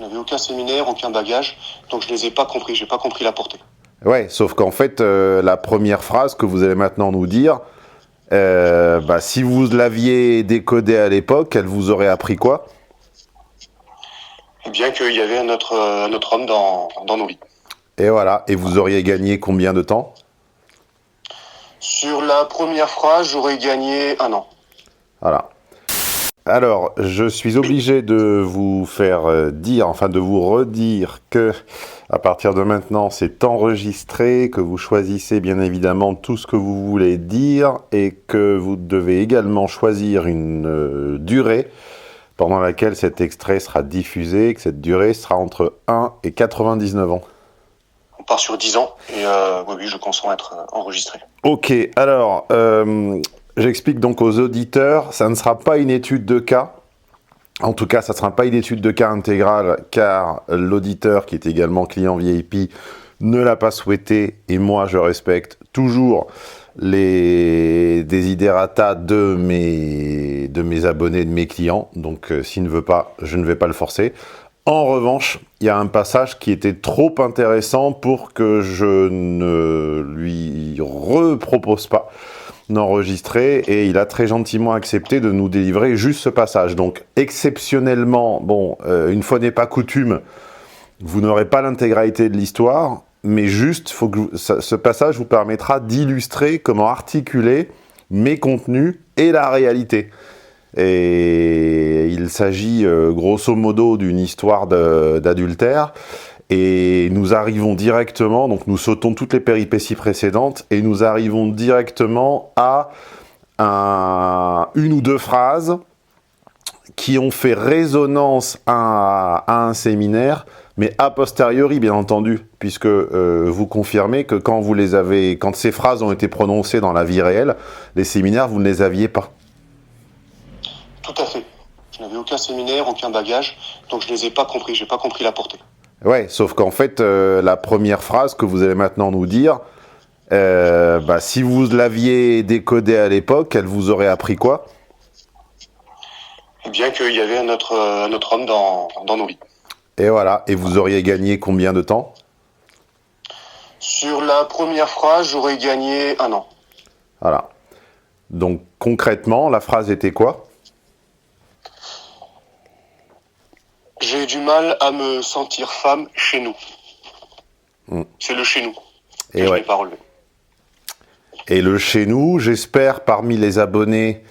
Je n'avais aucun séminaire, aucun bagage, donc je les ai pas compris, j'ai pas compris la portée. Ouais, sauf qu'en fait, la première phrase que vous allez maintenant nous dire, si vous l'aviez décodée à l'époque, elle vous aurait appris quoi? Et bien qu'il y avait un autre homme dans nos vies. Et voilà, et vous auriez gagné combien de temps? Sur la première phrase, j'aurais gagné 1 an. Voilà. Alors, je suis obligé de vous faire dire, enfin de vous redire que à partir de maintenant, c'est enregistré, que vous choisissez bien évidemment tout ce que vous voulez dire et que vous devez également choisir une durée pendant laquelle cet extrait sera diffusé, et que cette durée sera entre 1 et 99 ans. On part sur 10 ans, et oui, je consens être enregistré. Ok, alors, j'explique donc aux auditeurs, ça ne sera pas une étude de cas. En tout cas, ça ne sera pas une étude de cas intégrale, car l'auditeur, qui est également client VIP, ne l'a pas souhaité, et moi, je respecte toujours les desiderata de mes abonnés, de mes clients. Donc, s'il ne veut pas, je ne vais pas le forcer. En revanche, il y a un passage qui était trop intéressant pour que je ne lui repropose pas d'enregistrer, et il a très gentiment accepté de nous délivrer juste ce passage. Donc, exceptionnellement, bon, une fois n'est pas coutume, vous n'aurez pas l'intégralité de l'histoire, mais juste, ce passage vous permettra d'illustrer comment articuler mes contenus et la réalité. Et il s'agit grosso modo d'une histoire d'adultère, et nous arrivons directement, donc nous sautons toutes les péripéties précédentes, et nous arrivons directement à une ou deux phrases qui ont fait résonance à un séminaire, mais a posteriori, bien entendu, puisque vous confirmez que quand ces phrases ont été prononcées dans la vie réelle, les séminaires, vous ne les aviez pas. Tout à fait. Je n'avais aucun séminaire, aucun bagage, donc je les ai pas compris, j'ai pas compris la portée. Ouais, sauf qu'en fait, la première phrase que vous allez maintenant nous dire, si vous l'aviez décodée à l'époque, elle vous aurait appris quoi? Et bien qu'il y avait un autre homme dans nos vies. Et voilà, et vous auriez gagné combien de temps? Sur la première phrase, j'aurais gagné 1 an. Voilà. Donc concrètement, la phrase était quoi? J'ai du mal à me sentir femme chez nous. C'est le chez nous que Et je ouais. n'ai pas relevé. Et le chez nous, j'espère parmi les abonnés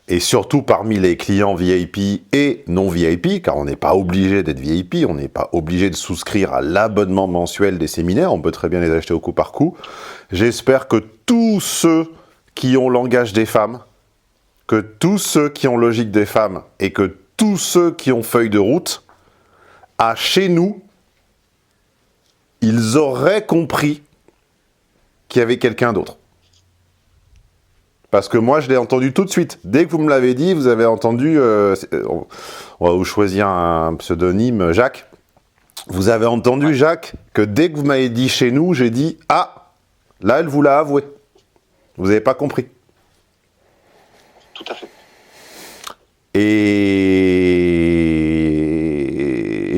et surtout parmi les clients VIP et non VIP, car on n'est pas obligé d'être VIP, on n'est pas obligé de souscrire à l'abonnement mensuel des séminaires, on peut très bien les acheter au coup par coup. J'espère que tous ceux qui ont langage des femmes, que tous ceux qui ont logique des femmes et que tous ceux qui ont feuille de route, à chez nous, ils auraient compris qu'il y avait quelqu'un d'autre. Parce que moi, je l'ai entendu tout de suite. Dès que vous me l'avez dit, vous avez entendu... on va vous choisir un pseudonyme, Jacques. Vous avez entendu, Jacques, que dès que vous m'avez dit chez nous, j'ai dit « Ah, là, elle vous l'a avoué. » Vous n'avez pas compris. Tout à fait. Et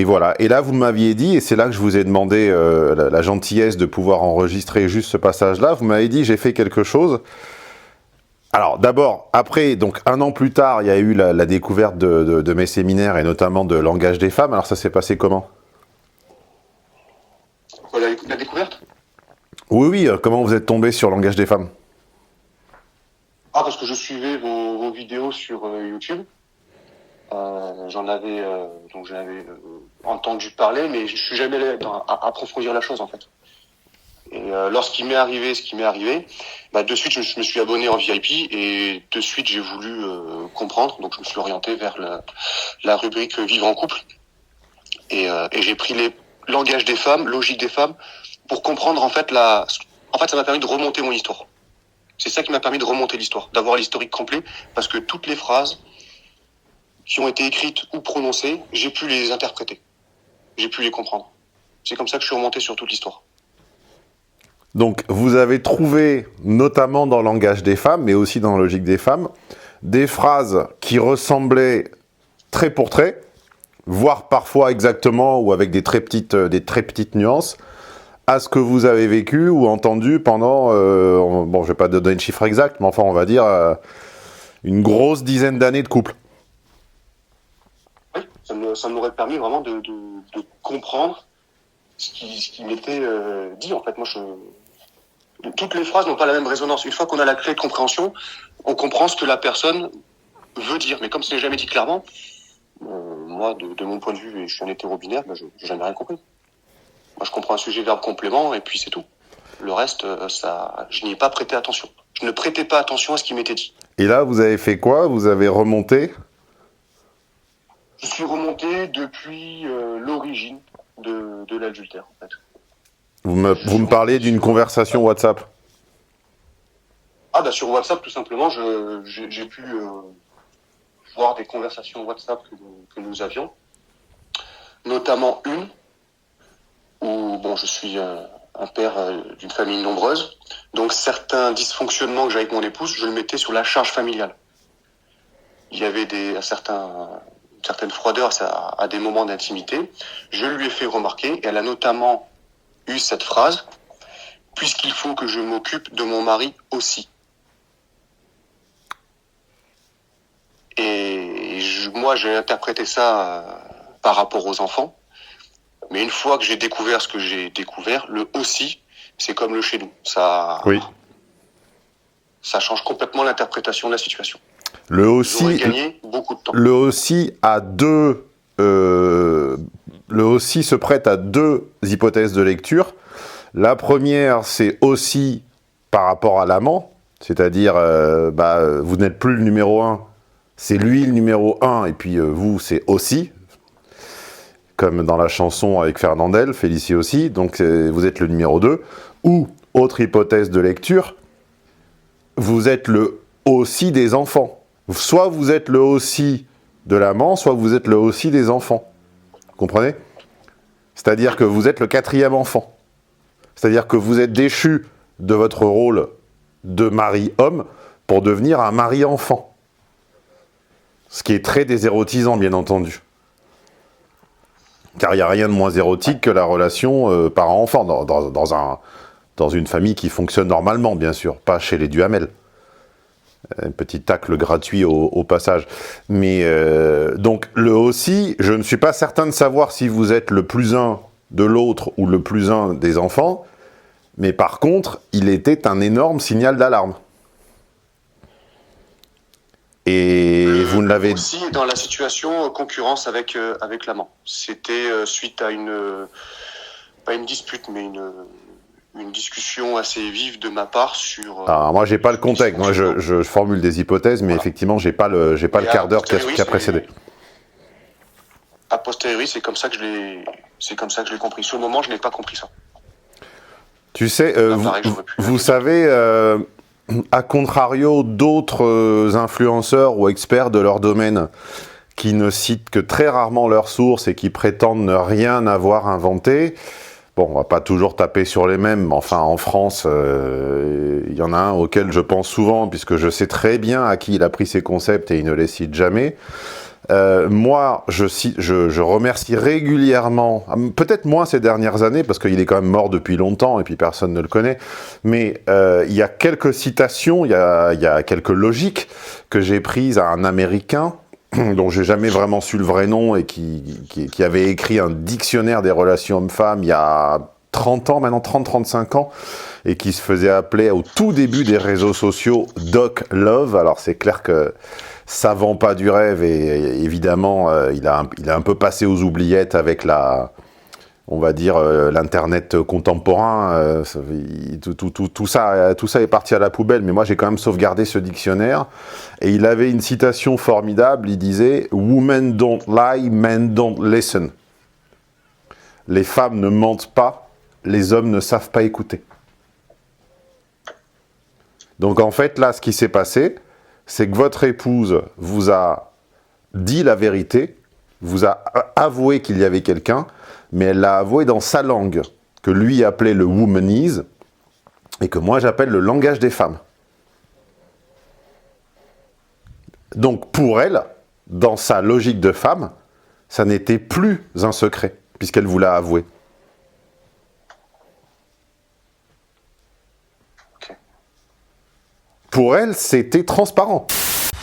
voilà. Et là, vous m'aviez dit, et c'est là que je vous ai demandé la gentillesse de pouvoir enregistrer juste ce passage-là, vous m'avez dit « J'ai fait quelque chose ». Alors d'abord, après, donc 1 an plus tard, il y a eu la découverte de mes séminaires et notamment de langage des femmes. Alors ça s'est passé comment? La découverte? Oui, comment vous êtes tombé sur langage des femmes? Ah, parce que je suivais vos vidéos sur YouTube. J'en avais entendu parler, mais je suis jamais allé à approfondir la chose en fait. Et lorsqu'il m'est arrivé ce qui m'est arrivé, de suite je me suis abonné en VIP et de suite j'ai voulu comprendre, donc je me suis orienté vers la rubrique Vivre en couple et j'ai pris les langages des femmes, logique des femmes, pour comprendre en fait ça m'a permis de remonter mon histoire. C'est ça qui m'a permis de remonter l'histoire, d'avoir l'historique complet, parce que toutes les phrases qui ont été écrites ou prononcées, j'ai pu les interpréter, j'ai pu les comprendre. C'est comme ça que je suis remonté sur toute l'histoire. Donc, vous avez trouvé, notamment dans le langage des femmes, mais aussi dans la logique des femmes, des phrases qui ressemblaient trait pour trait, voire parfois exactement ou avec des très petites nuances, à ce que vous avez vécu ou entendu pendant, bon, je vais pas donner de chiffre exact, mais enfin, on va dire une grosse dizaine d'années de couple. Oui, ça m'aurait permis vraiment de comprendre ce qui m'était dit. En fait, toutes les phrases n'ont pas la même résonance. Une fois qu'on a la clé de compréhension, on comprend ce que la personne veut dire. Mais comme ce n'est jamais dit clairement, moi, de mon point de vue, et je suis un hétéro-binaire, je n'ai jamais rien compris. Moi, je comprends un sujet, verbe, complément, et puis c'est tout. Le reste, je n'y ai pas prêté attention. Je ne prêtais pas attention à ce qui m'était dit. Et là, vous avez fait quoi? Vous avez remonté? Je suis remonté depuis l'origine de l'adultère, en fait. Vous me parlez d'une conversation WhatsApp? Ah bah sur WhatsApp, tout simplement, j'ai pu voir des conversations WhatsApp que nous avions, notamment une où bon, je suis un père d'une famille nombreuse, donc certains dysfonctionnements que j'avais avec mon épouse, je le mettais sur la charge familiale. Il y avait certaines froideurs à des moments d'intimité. Je lui ai fait remarquer, et elle a notamment eu cette phrase: puisqu'il faut que je m'occupe de mon mari aussi. Et moi, j'ai interprété ça par rapport aux enfants. Mais une fois que j'ai découvert ce que j'ai découvert, le aussi, c'est comme le chez nous. Oui. Ça change complètement l'interprétation de la situation. Le aussi, gagné beaucoup de temps. Le aussi se prête à deux hypothèses de lecture. La première, c'est aussi par rapport à l'amant, c'est-à-dire, vous n'êtes plus le numéro 1, c'est lui le numéro 1, et puis vous, c'est aussi, comme dans la chanson avec Fernandel, Félicie aussi, donc vous êtes le numéro 2. Ou, autre hypothèse de lecture, vous êtes le aussi des enfants. Soit vous êtes le aussi de l'amant, soit vous êtes le aussi des enfants. Vous comprenez? C'est-à-dire que vous êtes le 4e enfant. C'est-à-dire que vous êtes déchu de votre rôle de mari-homme pour devenir un mari-enfant. Ce qui est très désérotisant, bien entendu. Car il n'y a rien de moins érotique que la relation parent-enfant, dans une famille qui fonctionne normalement, bien sûr, pas chez les Duhamel. Un petit tacle gratuit au passage. Mais donc, le aussi, je ne suis pas certain de savoir si vous êtes le plus un de l'autre ou le plus un des enfants, mais par contre, il était un énorme signal d'alarme. Et vous ne l'avez... Aussi dans la situation concurrence avec l'amant. C'était suite à pas une dispute, mais une discussion assez vive de ma part sur... Alors, moi, j'ai pas le contexte. Moi, je formule des hypothèses, mais voilà. Effectivement, j'ai pas le quart d'heure qui a précédé. A posteriori, c'est comme ça que je l'ai compris. Sur le moment, je n'ai pas compris ça. Tu sais, vous savez, à contrario d'autres influenceurs ou experts de leur domaine qui ne citent que très rarement leurs sources et qui prétendent ne rien avoir inventé, bon, on va pas toujours taper sur les mêmes, mais enfin, en France, il y en a un auquel je pense souvent, puisque je sais très bien à qui il a pris ses concepts et il ne les cite jamais. Moi, je remercie régulièrement, peut-être moins ces dernières années, parce qu'il est quand même mort depuis longtemps et puis personne ne le connaît, mais il y a quelques citations, il y a quelques logiques que j'ai prises à un Américain, dont j'ai jamais vraiment su le vrai nom et qui avait écrit un dictionnaire des relations hommes-femmes il y a 30 ans, maintenant 30-35 ans, et qui se faisait appeler au tout début des réseaux sociaux Doc Love. Alors c'est clair que ça vend pas du rêve et évidemment il a un peu passé aux oubliettes avec on va dire l'internet contemporain, tout ça est parti à la poubelle, mais moi j'ai quand même sauvegardé ce dictionnaire et il avait une citation formidable, il disait « Women don't lie, men don't listen ». Les femmes ne mentent pas, les hommes ne savent pas écouter. Donc en fait là ce qui s'est passé, c'est que votre épouse vous a dit la vérité, vous a avoué qu'il y avait quelqu'un, mais elle l'a avoué dans sa langue, que lui appelait le womanese, et que moi j'appelle le langage des femmes. Donc pour elle, dans sa logique de femme, ça n'était plus un secret, puisqu'elle vous l'a avoué. Ok. Pour elle, c'était transparent.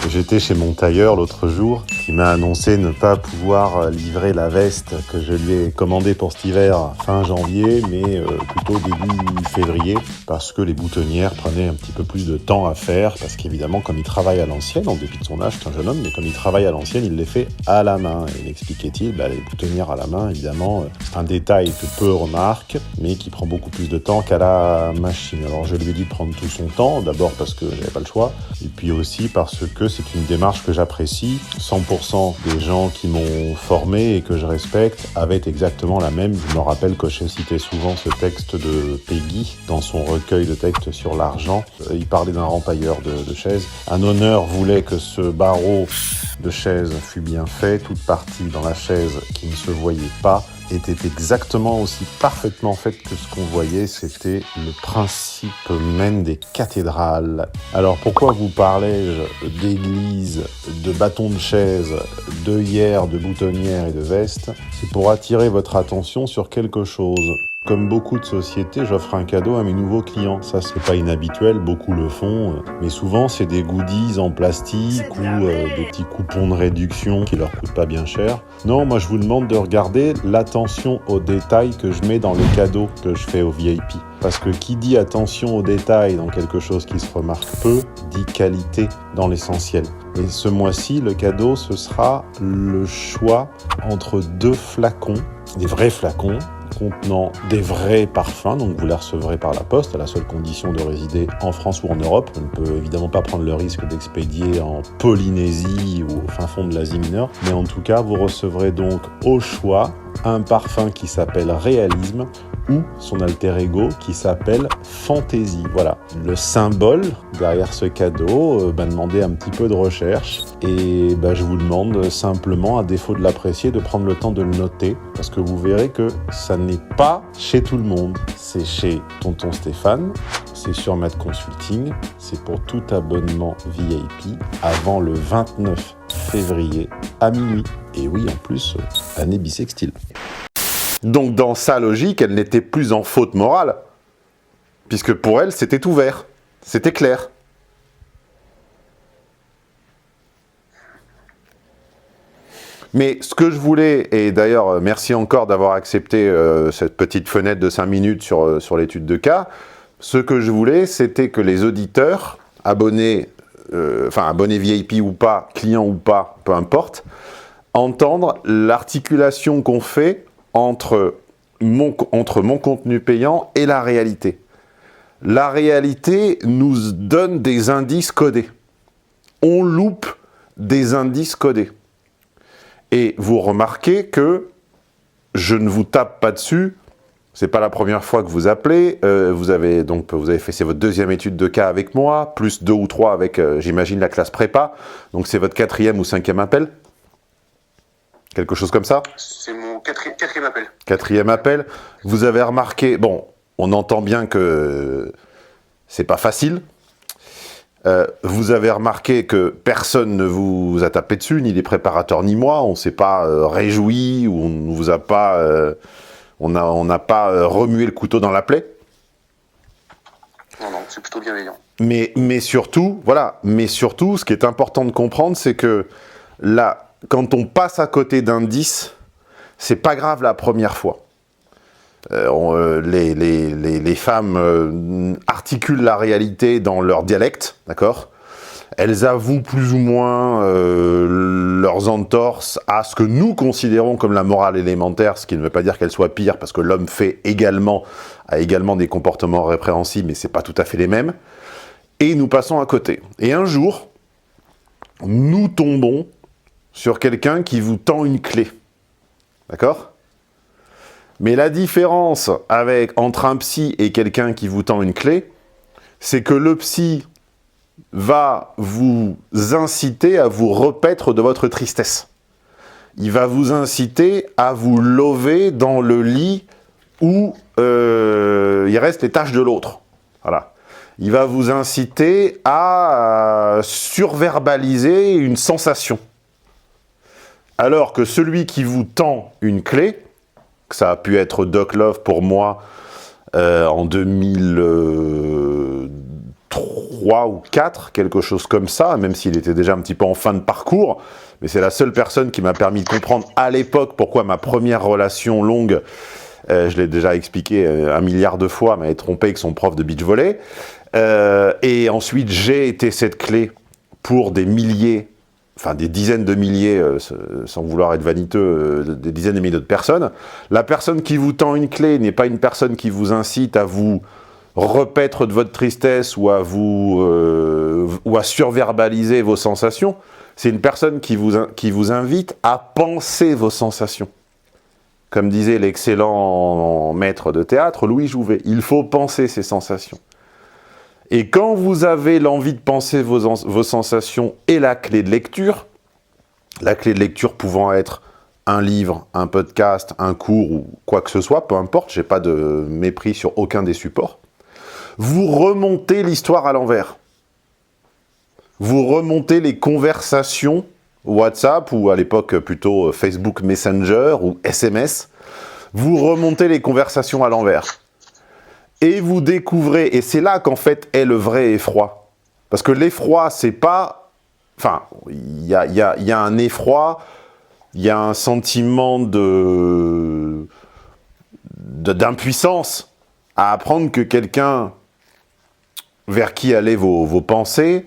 J'étais chez mon tailleur l'autre jour, qui m'a annoncé ne pas pouvoir livrer la veste que je lui ai commandée pour cet hiver fin janvier, mais plutôt début février, parce que les boutonnières prenaient un petit peu plus de temps à faire, parce qu'évidemment, comme il travaille à l'ancienne, en dépit de son âge, c'est un jeune homme, mais comme il travaille à l'ancienne, il les fait à la main. Et m'expliquait-il, les boutonnières à la main, évidemment, c'est un détail que peu remarquent, mais qui prend beaucoup plus de temps qu'à la machine. Alors je lui ai dit de prendre tout son temps, d'abord parce que j'avais pas le choix, et puis aussi parce que c'est une démarche que j'apprécie. 100% des gens qui m'ont formé et que je respecte avaient exactement la même. Je me rappelle que j'ai cité souvent ce texte de Peggy dans son recueil de textes sur l'argent. Il parlait d'un rempailleur de chaises. Un honneur voulait que ce barreau de chaise fût bien fait. Toute partie dans la chaise qui ne se voyait pas était exactement aussi parfaitement faite que ce qu'on voyait. C'était le principe même des cathédrales. Alors pourquoi vous parlez-je d'église, de bâtons de chaise, d'œillères, de boutonnières et de vestes? C'est pour attirer votre attention sur quelque chose. Comme beaucoup de sociétés, j'offre un cadeau à mes nouveaux clients. Ça, c'est pas inhabituel, beaucoup le font. Mais souvent, c'est des goodies en plastique ou des petits coupons de réduction qui leur coûtent pas bien cher. Non, moi, je vous demande de regarder l'attention aux détails que je mets dans les cadeaux que je fais aux VIP. Parce que qui dit attention aux détails dans quelque chose qui se remarque peu, dit qualité dans l'essentiel. Et ce mois-ci, le cadeau, ce sera le choix entre 2 flacons, des vrais flacons, contenant des vrais parfums, donc vous les recevrez par la poste, à la seule condition de résider en France ou en Europe. On ne peut évidemment pas prendre le risque d'expédier en Polynésie ou au fin fond de l'Asie mineure, mais en tout cas, vous recevrez donc au choix un parfum qui s'appelle Réalisme ou son alter ego qui s'appelle Fantaisie. Voilà, le symbole derrière ce cadeau demandait un petit peu de recherche et je vous demande simplement, à défaut de l'apprécier, de prendre le temps de le noter parce que vous verrez que ça n'est pas chez tout le monde. C'est chez Tonton Stéphane, c'est sur Mad Consulting, c'est pour tout abonnement VIP avant le 29 février à minuit. Et oui, en plus, année bissextile. Donc dans sa logique, elle n'était plus en faute morale, puisque pour elle, c'était ouvert, c'était clair. Mais ce que je voulais, et d'ailleurs merci encore d'avoir accepté cette petite fenêtre de 5 minutes sur l'étude de cas, ce que je voulais, c'était que les auditeurs, abonnés VIP ou pas, clients ou pas, peu importe, entendre l'articulation qu'on fait entre mon contenu payant et la réalité. La réalité nous donne des indices codés. On loupe des indices codés. Et vous remarquez que je ne vous tape pas dessus. C'est pas la première fois que vous appelez. Vous avez fait, c'est votre 2e étude de cas avec moi, plus 2 ou 3 avec, j'imagine, la classe prépa. Donc c'est votre 4e ou 5e appel. Quelque chose comme ça? C'est mon 4e appel. 4e appel. Vous avez remarqué, bon, on entend bien que c'est pas facile. Vous avez remarqué que personne ne vous a tapé dessus, ni les préparateurs ni moi. On s'est pas réjoui ou on ne vous a pas, on n'a pas remué le couteau dans la plaie. Non, c'est plutôt bienveillant. Mais surtout, voilà. Mais surtout, ce qui est important de comprendre, c'est que là, quand on passe à côté d'indices, c'est pas grave la première fois. Les femmes articulent la réalité dans leur dialecte, d'accord? Elles avouent plus ou moins leurs entorses à ce que nous considérons comme la morale élémentaire, ce qui ne veut pas dire qu'elle soit pire, parce que l'homme a également des comportements répréhensibles, mais c'est pas tout à fait les mêmes. Et nous passons à côté. Et un jour, nous tombons sur quelqu'un qui vous tend une clé. D'accord? Mais la différence entre un psy et quelqu'un qui vous tend une clé, c'est que le psy va vous inciter à vous repaître de votre tristesse. Il va vous inciter à vous lever dans le lit où il reste les tâches de l'autre. Voilà. Il va vous inciter à surverbaliser une sensation. Alors que celui qui vous tend une clé, que ça a pu être Doc Love pour moi en 2003 ou 4, quelque chose comme ça, même s'il était déjà un petit peu en fin de parcours, mais c'est la seule personne qui m'a permis de comprendre à l'époque pourquoi ma première relation longue, je l'ai déjà expliqué 1 milliard de fois, m'avait trompé avec son prof de beach volley. Et ensuite, j'ai été cette clé pour des milliers, enfin des dizaines de milliers, sans vouloir être vaniteux, des dizaines de milliers d'autres personnes. La personne qui vous tend une clé n'est pas une personne qui vous incite à vous repaître de votre tristesse ou à surverbaliser vos sensations. C'est une personne qui vous invite à penser vos sensations. Comme disait l'excellent maître de théâtre, Louis Jouvet, il faut penser ses sensations. Et quand vous avez l'envie de penser vos sensations et la clé de lecture pouvant être un livre, un podcast, un cours ou quoi que ce soit, peu importe, j'ai pas de mépris sur aucun des supports, vous remontez l'histoire à l'envers. Vous remontez les conversations WhatsApp ou à l'époque plutôt Facebook Messenger ou SMS, vous remontez les conversations à l'envers. Et vous découvrez, et c'est là qu'en fait est le vrai effroi. Parce que l'effroi, c'est pas... Enfin, il y a un effroi, il y a un sentiment d'impuissance à apprendre que quelqu'un vers qui allaient vos pensées,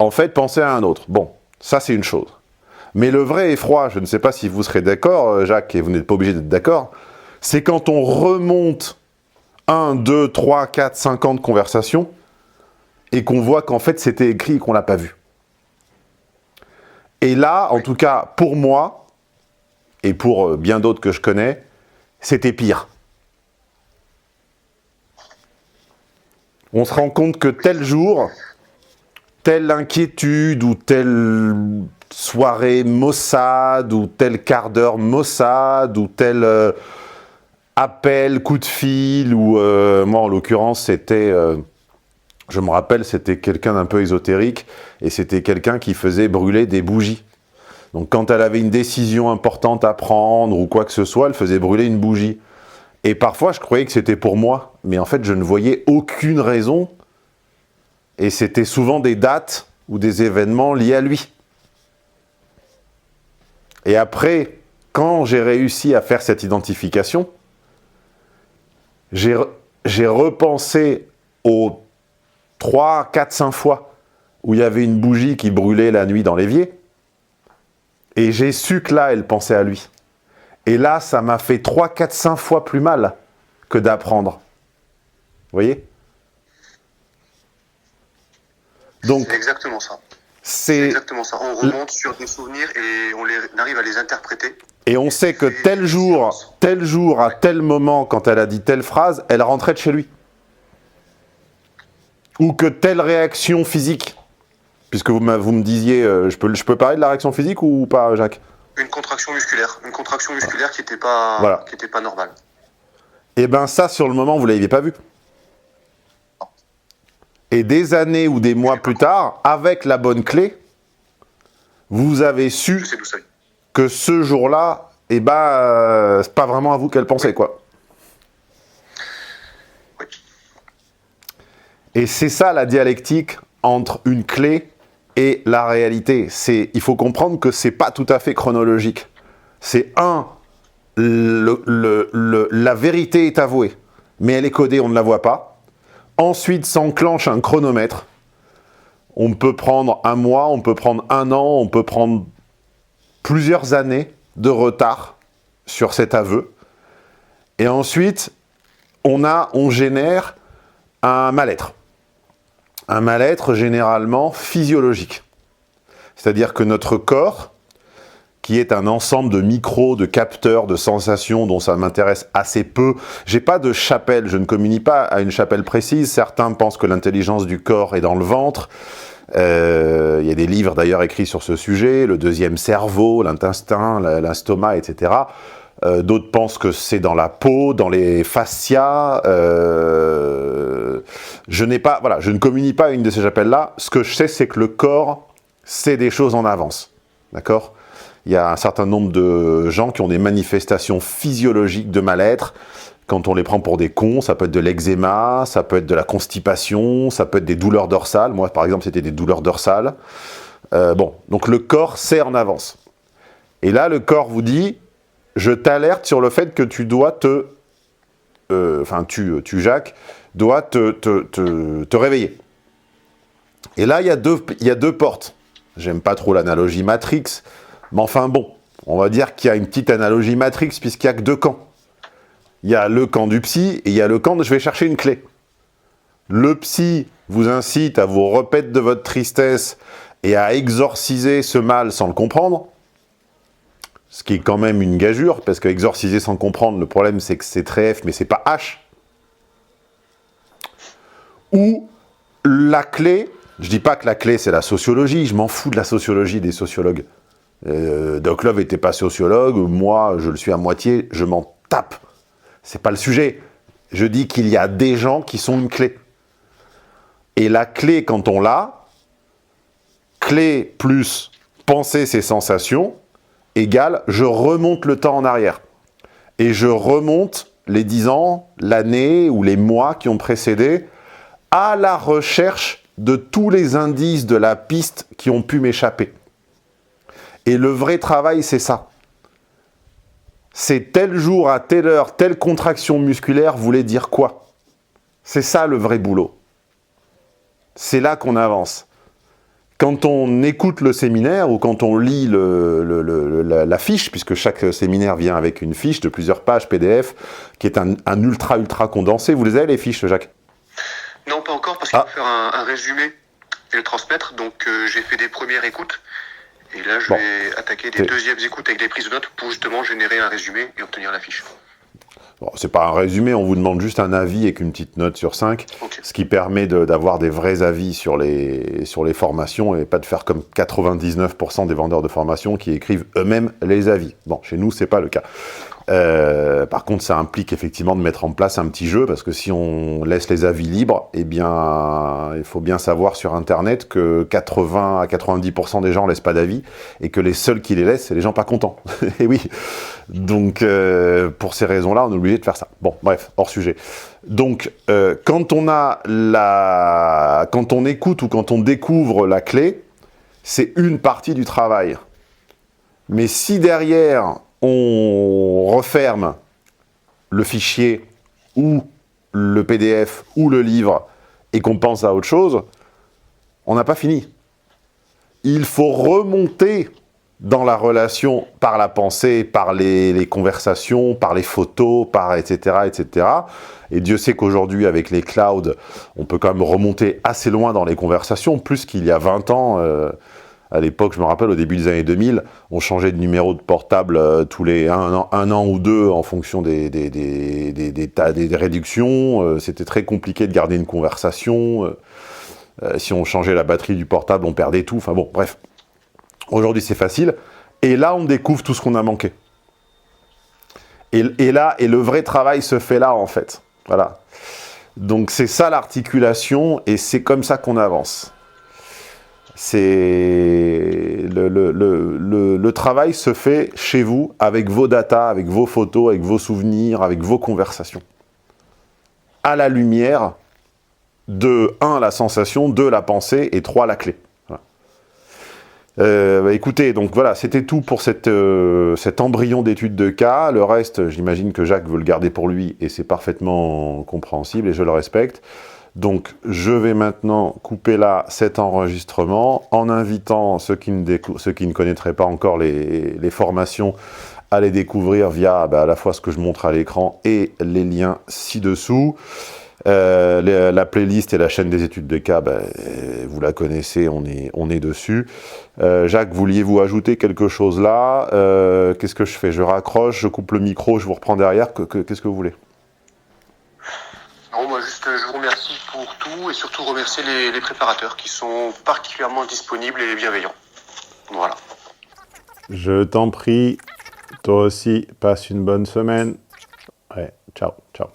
en fait, pensait à un autre. Bon, ça c'est une chose. Mais le vrai effroi, je ne sais pas si vous serez d'accord, Jacques, et vous n'êtes pas obligé d'être d'accord, c'est quand on remonte 1, 2, 3, 4, 5 ans de conversation et qu'on voit qu'en fait c'était écrit et qu'on ne l'a pas vu. Et là, en tout cas, pour moi, et pour bien d'autres que je connais, c'était pire. On se rend compte que tel jour, telle inquiétude ou telle soirée Mossad ou tel quart d'heure Mossad ou tel appel, coup de fil ou moi en l'occurrence c'était, je me rappelle, c'était quelqu'un d'un peu ésotérique et c'était quelqu'un qui faisait brûler des bougies. Donc quand elle avait une décision importante à prendre ou quoi que ce soit, elle faisait brûler une bougie. Et parfois je croyais que c'était pour moi, mais en fait je ne voyais aucune raison. Et c'était souvent des dates ou des événements liés à lui. Et après, quand j'ai réussi à faire cette identification, j'ai repensé aux 3, 4, 5 fois où il y avait une bougie qui brûlait la nuit dans l'évier. Et j'ai su que là, elle pensait à lui. Et là, ça m'a fait 3, 4, 5 fois plus mal que d'apprendre. Vous voyez ? Donc, c'est exactement ça. C'est exactement ça. On remonte sur des souvenirs et on arrive à les interpréter. Et on sait que tel jour, à tel moment, quand elle a dit telle phrase, elle rentrait de chez lui. Ou que telle réaction physique, puisque vous me disiez, je peux parler de la réaction physique ou pas, Jacques ? Une contraction musculaire qui n'était pas, pas normale. Et bien ça, sur le moment, vous ne l'aviez pas vu. Et des années ou des mois plus tard, avec la bonne clé, vous avez su que ce jour-là, c'est pas vraiment à vous qu'elle pensait, quoi. Oui. Et c'est ça la dialectique entre une clé et la réalité. Il faut comprendre que c'est pas tout à fait chronologique. C'est la vérité est avouée, mais elle est codée, on ne la voit pas. Ensuite s'enclenche un chronomètre. On peut prendre 1 mois, on peut prendre 1 an, on peut prendre plusieurs années de retard sur cet aveu. Et ensuite, on génère un mal-être. Un mal-être généralement physiologique. C'est-à-dire que notre corps, qui est un ensemble de micros, de capteurs, de sensations dont ça m'intéresse assez peu. J'ai pas de chapelle, je ne communie pas à une chapelle précise. Certains pensent que l'intelligence du corps est dans le ventre. Il y a des livres d'ailleurs écrits sur ce sujet, le deuxième cerveau, l'intestin, l'estomac, etc. D'autres pensent que c'est dans la peau, dans les fascias. Je ne communie pas à une de ces chapelles-là. Ce que je sais, c'est que le corps sait des choses en avance. D'accord ? Il y a un certain nombre de gens qui ont des manifestations physiologiques de mal-être. Quand on les prend pour des cons, ça peut être de l'eczéma, ça peut être de la constipation, ça peut être des douleurs dorsales. Moi, par exemple, c'était des douleurs dorsales. Bon, donc le corps sait en avance. Et là, le corps vous dit, je t'alerte sur le fait que tu dois Jacques, dois te réveiller. Et là, il y a deux portes. J'aime pas trop l'analogie Matrix, mais enfin bon, on va dire qu'il y a une petite analogie Matrix, puisqu'il n'y a que deux camps. Il y a le camp du psy, et il y a le camp de « je vais chercher une clé ». Le psy vous incite à vous repaître de votre tristesse et à exorciser ce mal sans le comprendre, ce qui est quand même une gageure, parce que exorciser sans comprendre, le problème c'est que c'est très F, mais c'est pas H. Ou la clé, je dis pas que la clé c'est la sociologie, je m'en fous de la sociologie des sociologues. Doc Love n'était pas sociologue, moi je le suis à moitié, je m'en tape. C'est pas le sujet. Je dis qu'il y a des gens qui sont une clé. Et la clé, quand on l'a, clé plus penser ses sensations, égale je remonte le temps en arrière. Et je remonte les 10 ans, l'année ou les mois qui ont précédé à la recherche de tous les indices de la piste qui ont pu m'échapper. Et le vrai travail, c'est ça. C'est tel jour, à telle heure, telle contraction musculaire voulait dire quoi? C'est ça le vrai boulot. C'est là qu'on avance. Quand on écoute le séminaire ou quand on lit la fiche, puisque chaque séminaire vient avec une fiche de plusieurs pages PDF, qui est un ultra condensé. Vous les avez les fiches, Jacques? Non, pas encore, parce qu'il faut faire un résumé et le transmettre. Donc j'ai fait des premières écoutes. Et là, je vais attaquer des deuxièmes écoutes avec des prises de notes pour justement générer un résumé et obtenir la fiche. Bon, c'est pas un résumé, on vous demande juste un avis avec une petite note sur 5, okay. Ce qui permet d'avoir des vrais avis sur les formations et pas de faire comme 99% des vendeurs de formation qui écrivent eux-mêmes les avis. Bon, chez nous, c'est pas le cas. Par contre, ça implique effectivement de mettre en place un petit jeu, parce que si on laisse les avis libres, eh bien, il faut bien savoir sur Internet que 80 à 90% des gens laissent pas d'avis, et que les seuls qui les laissent, c'est les gens pas contents. Et oui. Donc, pour ces raisons-là, on est obligé de faire ça. Bon, bref, hors sujet. Donc, quand on écoute ou quand on découvre la clé, c'est une partie du travail. Mais si derrière, on referme le fichier ou le PDF ou le livre et qu'on pense à autre chose, on n'a pas fini. Il faut remonter dans la relation par la pensée, par les conversations, par les photos, par etc., etc. Et Dieu sait qu'aujourd'hui, avec les clouds, on peut quand même remonter assez loin dans les conversations, plus qu'il y a 20 ans. À l'époque, je me rappelle, au début des années 2000, on changeait de numéro de portable tous les un an ou deux en fonction des réductions. C'était très compliqué de garder une conversation. Si on changeait la batterie du portable, on perdait tout. Enfin bon, bref. Aujourd'hui, c'est facile. Et là, on découvre tout ce qu'on a manqué. Et le vrai travail se fait là, en fait. Voilà. Donc, c'est ça l'articulation, et c'est comme ça qu'on avance. Le travail se fait chez vous, avec vos datas, avec vos photos, avec vos souvenirs, avec vos conversations. À la lumière de 1, la sensation, 2, la pensée, et 3, la clé. Voilà. Écoutez, donc voilà, c'était tout pour cet embryon d'étude de cas. Le reste, j'imagine que Jacques veut le garder pour lui, et c'est parfaitement compréhensible, et je le respecte. Donc, je vais maintenant couper là cet enregistrement en invitant ceux qui ne connaîtraient pas encore les formations à les découvrir via à la fois ce que je montre à l'écran et les liens ci-dessous. La playlist et la chaîne des études de cas, vous la connaissez, on est dessus. Jacques, vouliez-vous ajouter quelque chose là? Qu'est-ce que je fais? Je raccroche, je coupe le micro, je vous reprends derrière. Qu'est-ce que vous voulez? Non, moi juste, je vous remercie pour tout et surtout remercier les préparateurs qui sont particulièrement disponibles et bienveillants. Voilà. Je t'en prie. Toi aussi, passe une bonne semaine. Ouais, ciao, ciao.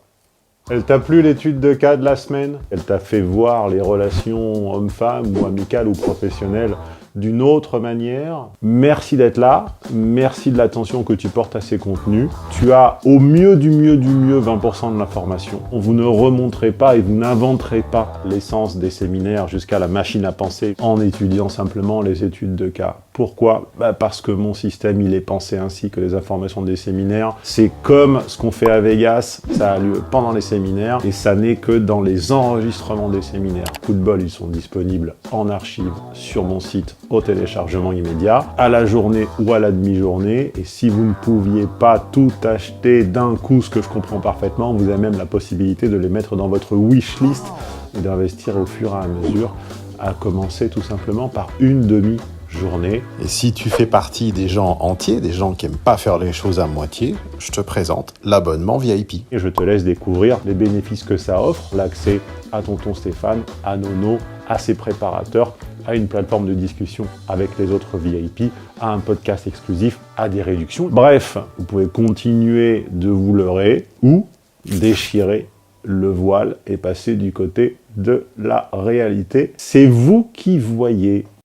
Elle t'a plu l'étude de cas de la semaine? Elle t'a fait voir les relations hommes-femmes ou amicales ou professionnelles d'une autre manière. Merci d'être là, merci de l'attention que tu portes à ces contenus. Tu as au mieux du mieux du mieux 20% de l'information. Vous ne remonterez pas et vous n'inventerez pas l'essence des séminaires jusqu'à la machine à penser en étudiant simplement les études de cas. Pourquoi? Parce que mon système, il est pensé ainsi que les informations des séminaires. C'est comme ce qu'on fait à Vegas, ça a lieu pendant les séminaires et ça n'est que dans les enregistrements des séminaires. Coup de bol, ils sont disponibles en archive sur mon site au téléchargement immédiat, à la journée ou à la demi-journée. Et si vous ne pouviez pas tout acheter d'un coup, ce que je comprends parfaitement, vous avez même la possibilité de les mettre dans votre wishlist et d'investir au fur et à mesure, à commencer tout simplement par une demi-journée. Et si tu fais partie des gens entiers, des gens qui n'aiment pas faire les choses à moitié, je te présente l'abonnement VIP. Et je te laisse découvrir les bénéfices que ça offre, l'accès à Tonton Stéphane, à Nono, à ses préparateurs, à une plateforme de discussion avec les autres VIP, à un podcast exclusif, à des réductions. Bref, vous pouvez continuer de vous leurrer ou déchirer le voile et passer du côté de la réalité. C'est vous qui voyez.